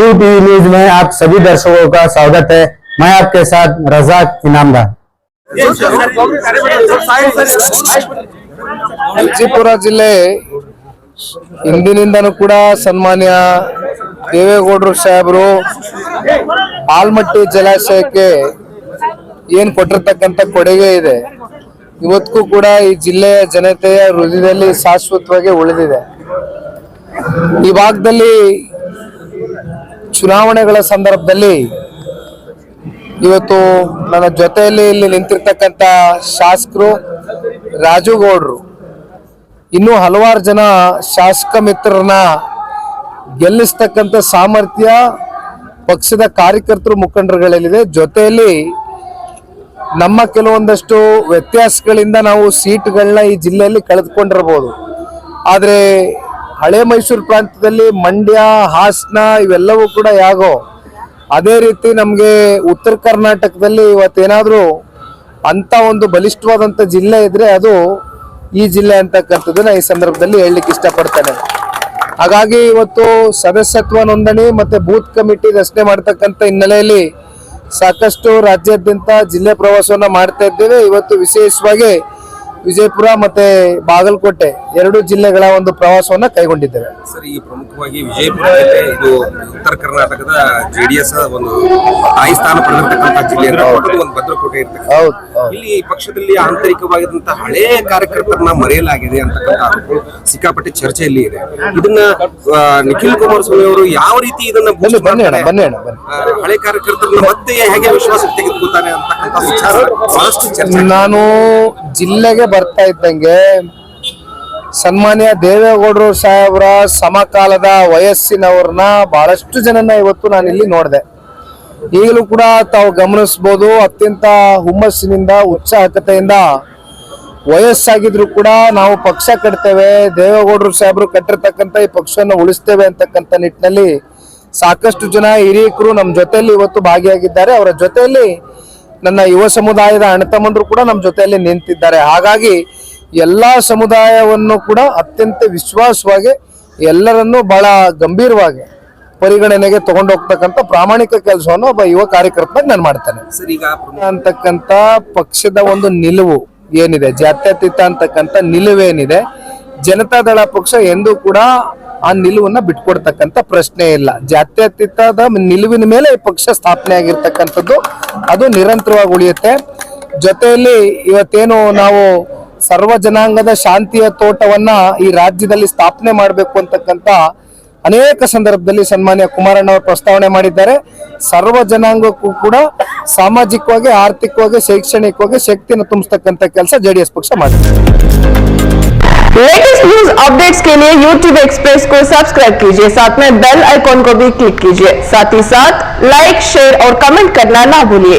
Hindu TV news में आप सभी दर्शकों का स्वागत है। मैं आपके साथ रजाक इनामदार। ವಿಜಯಪುರ ಜಿಲ್ಲೆ ಇಂದಿನಿಂದನೂ ಕೂಡ ಸನ್ಮಾನ್ಯ ದೇವೇಗೌಡರು ಸಾಹೇಬರು ಆಲ್ಮಟ್ಟಿ ಜಲಾಶಯಕ್ಕೆ ಏನು ಕೊಟ್ಟಿರ್ತಕ್ಕಂಥ ಕೊಡುಗೆ ಇದೆ, ಇವತ್ತಿಗೂ ಕೂಡ ಈ ಜಿಲ್ಲೆಯ ಜನತೆಯ ಹೃದಯದಲ್ಲಿ ಶಾಶ್ವತವಾಗಿ ಉಳಿದಿದೆ. ಈ ಭಾಗದಲ್ಲಿ ಚುನಾವಣೆಗಳ ಸಂದರ್ಭದಲ್ಲಿ ಇವತ್ತು ನನ್ನ ಜೊತೆಯಲ್ಲಿ ಇಲ್ಲಿ ನಿಂತಿರ್ತಕ್ಕಂಥ ಶಾಸಕರು ರಾಜುಗೌಡರು ಇನ್ನೂ ಹಲವಾರು ಜನ ಶಾಸಕ ಮಿತ್ರರನ್ನ ಗೆಲ್ಲಿಸ್ತಕ್ಕಂಥ ಸಾಮರ್ಥ್ಯ ಪಕ್ಷದ ಕಾರ್ಯಕರ್ತರು ಮುಖಂಡರುಗಳಲ್ಲಿದೆ. ಜೊತೆಯಲ್ಲಿ ನಮ್ಮ ಕೆಲವೊಂದಷ್ಟು ವ್ಯತ್ಯಾಸಗಳಿಂದ ನಾವು ಸೀಟ್ಗಳನ್ನ ಈ ಜಿಲ್ಲೆಯಲ್ಲಿ ಕಳೆದುಕೊಂಡಿರಬಹುದು. ಆದರೆ ಹಳೆ ಮೈಸೂರು ಪ್ರಾಂತ್ಯದಲ್ಲಿ ಮಂಡ್ಯ, ಹಾಸನ ಇವೆಲ್ಲವೂ ಕೂಡ ಯಾಗೋ ಅದೇ ರೀತಿ ನಮಗೆ ಉತ್ತರ ಕರ್ನಾಟಕದಲ್ಲಿ ಇವತ್ತೇನಾದರೂ ಅಂತ ಒಂದು ಬಲಿಷ್ಠವಾದಂಥ ಜಿಲ್ಲೆ ಇದ್ರೆ ಅದು ಈ ಜಿಲ್ಲೆ ಅಂತಕ್ಕಂಥದ್ದನ್ನ ಈ ಸಂದರ್ಭದಲ್ಲಿ ಹೇಳಲಿಕ್ಕೆ ಇಷ್ಟಪಡ್ತೇನೆ. ಹಾಗಾಗಿ ಇವತ್ತು ಸದಸ್ಯತ್ವ ನೋಂದಣಿ ಮತ್ತೆ ಬೂತ್ ಕಮಿಟಿ ರಚನೆ ಮಾಡ್ತಕ್ಕಂಥ ಹಿನ್ನೆಲೆಯಲ್ಲಿ ಸಾಕಷ್ಟು ರಾಜ್ಯಾದ್ಯಂತ ಜಿಲ್ಲೆ ಪ್ರವಾಸವನ್ನ ಮಾಡ್ತಾ ಇದ್ದೇವೆ. ಇವತ್ತು ವಿಶೇಷವಾಗಿ ವಿಜಯಪುರ ಮತ್ತೆ ಬಾಗಲಕೋಟೆ ಎರಡು ಜಿಲ್ಲೆಗಳ ಒಂದು ಪ್ರವಾಸವನ್ನ ಕೈಗೊಂಡಿದ್ದೇವೆ. ಸರ್, ಈ ಪ್ರಮುಖವಾಗಿ ವಿಜಯಪುರ ಇದು ಉತ್ತರ ಕರ್ನಾಟಕದ ಜೆಡಿಎಸ್ ಒಂದು ತಾಯಿ ಸ್ಥಾನ ಪಡೆದಿರ್ತಕ್ಕಂಥ ಜಿಲ್ಲೆ ಅಂತ ಒಂದು ಭದ್ರಕೋಟೆ ಇರ್ತಕ್ಕಂಥ. ಇಲ್ಲಿ ಪಕ್ಷದಲ್ಲಿ ಆಂತರಿಕವಾಗಿದ್ದಂತ ಹಳೆ ಕಾರ್ಯಕರ್ತರನ್ನ ಮರೆಯಲಾಗಿದೆ ಅಂತಕ್ಕಂಥ ಆರೋಪಗಳು ಸಿಕ್ಕಾಪಟ್ಟೆ ಚರ್ಚೆಯಲ್ಲಿ ಇದೆ. ಇದನ್ನ ನಿಖಿಲ್ ಕುಮಾರಸ್ವಾಮಿ ಅವರು ಯಾವ ರೀತಿ ಇದನ್ನ ಹಳೆ ಕಾರ್ಯಕರ್ತರನ್ನ ಮತ್ತೆ ಹೇಗೆ ವಿಶ್ವಾಸಕ್ಕೆ ತೆಗೆದುಕೊಳ್ತಾರೆ ಅಂತಕ್ಕಂಥ ವಿಚಾರ ಬಹಳಷ್ಟು ಚರ್ಚೆ. ನಾನು ಜಿಲ್ಲೆಗೆ ಬರ್ತಾ ಇದ್ದಂಗೆ ಸನ್ಮಾನ್ಯ ದೇವೇಗೌಡರು ಸಾಹೇಬರ ಸಮಕಾಲದ ವಯಸ್ಸಿನವ್ರನ್ನ ಬಹಳಷ್ಟು ಜನನ ಇವತ್ತು ನಾನು ಇಲ್ಲಿ ನೋಡಿದೆ. ಈಗಲೂ ಕೂಡ ತಾವು ಗಮನಿಸಬಹುದು, ಅತ್ಯಂತ ಹುಮ್ಮಸ್ಸಿನಿಂದ ಉತ್ಸಾಹಕತೆಯಿಂದ ವಯಸ್ಸಾಗಿದ್ರು ಕೂಡ ನಾವು ಪಕ್ಷ ಕಟ್ತೇವೆ, ದೇವೇಗೌಡರು ಸಾಹೇಬರು ಕಟ್ಟಿರ್ತಕ್ಕಂಥ ಈ ಪಕ್ಷವನ್ನು ಉಳಿಸ್ತೇವೆ ಅಂತಕ್ಕಂಥ ನಿಟ್ಟಿನಲ್ಲಿ ಸಾಕಷ್ಟು ಜನ ಹಿರಿಯಕರು ನಮ್ಮ ಜೊತೆಯಲ್ಲಿ ಇವತ್ತು ಭಾಗಿಯಾಗಿದ್ದಾರೆ. ಅವರ ಜೊತೆಯಲ್ಲಿ ನನ್ನ ಯುವ ಸಮುದಾಯದ ಅಣ್ಣತಮ್ಮಂದ್ರು ಕೂಡ ನಮ್ಮ ಜೊತೆಯಲ್ಲಿ ನಿಂತಿದ್ದಾರೆ. ಹಾಗಾಗಿ ಎಲ್ಲಾ ಸಮುದಾಯವನ್ನು ಕೂಡ ಅತ್ಯಂತ ವಿಶ್ವಾಸವಾಗಿ ಎಲ್ಲರನ್ನೂ ಬಹಳ ಗಂಭೀರವಾಗಿ ಪರಿಗಣನೆಗೆ ತಗೊಂಡು ಹೋಗ್ತಕ್ಕಂಥ ಪ್ರಾಮಾಣಿಕ ಕೆಲಸವನ್ನು ಒಬ್ಬ ಯುವ ಕಾರ್ಯಕರ್ತನಾಗಿ ನಾನು ಮಾಡ್ತೇನೆ. ಅಂತಕ್ಕಂಥ ಪಕ್ಷದ ಒಂದು ನಿಲುವು ಏನಿದೆ, ಜಾತ್ಯತೀತ ಅಂತಕ್ಕಂಥ ನಿಲುವೇನಿದೆ, ಜನತಾದಳ ಪಕ್ಷ ಎಂದೂ ಕೂಡ ಆ ನಿಲುವನ್ನ ಬಿಟ್ಕೊಡ್ತಕ್ಕಂಥ ಪ್ರಶ್ನೆ ಇಲ್ಲ. ಜಾತ್ಯತೀತದ ನಿಲುವಿನ ಮೇಲೆ ಈ ಪಕ್ಷ ಸ್ಥಾಪನೆ ಆಗಿರ್ತಕ್ಕಂಥದ್ದು ಅದು ನಿರಂತರವಾಗಿ ಉಳಿಯುತ್ತೆ. ಜೊತೆಯಲ್ಲಿ ಇವತ್ತೇನು ನಾವು ಸರ್ವ ಜನಾಂಗದ ಶಾಂತಿಯ ತೋಟವನ್ನ ಈ ರಾಜ್ಯದಲ್ಲಿ ಸ್ಥಾಪನೆ ಮಾಡಬೇಕು ಅಂತಕ್ಕಂಥ ಅನೇಕ ಸಂದರ್ಭದಲ್ಲಿ ಸನ್ಮಾನ್ಯ ಕುಮಾರಣ್ಣ ಅವರು ಪ್ರಸ್ತಾವನೆ ಮಾಡಿದ್ದಾರೆ. ಸರ್ವ ಜನಾಂಗಕ್ಕೂ ಕೂಡ ಸಾಮಾಜಿಕವಾಗಿ, ಆರ್ಥಿಕವಾಗಿ, ಶೈಕ್ಷಣಿಕವಾಗಿ ಶಕ್ತಿಯನ್ನು ತುಂಬಿಸ್ತಕ್ಕಂಥ ಕೆಲಸ ಜೆಡಿಎಸ್ ಪಕ್ಷ ಮಾಡಿದೆ. लेटेस्ट न्यूज अपडेट्स के लिए YouTube एक्सप्रेस को सब्सक्राइब कीजिए, साथ में बेल आइकॉन को भी क्लिक कीजिए। साथ ही साथ लाइक, शेयर और कमेंट करना ना भूलिए।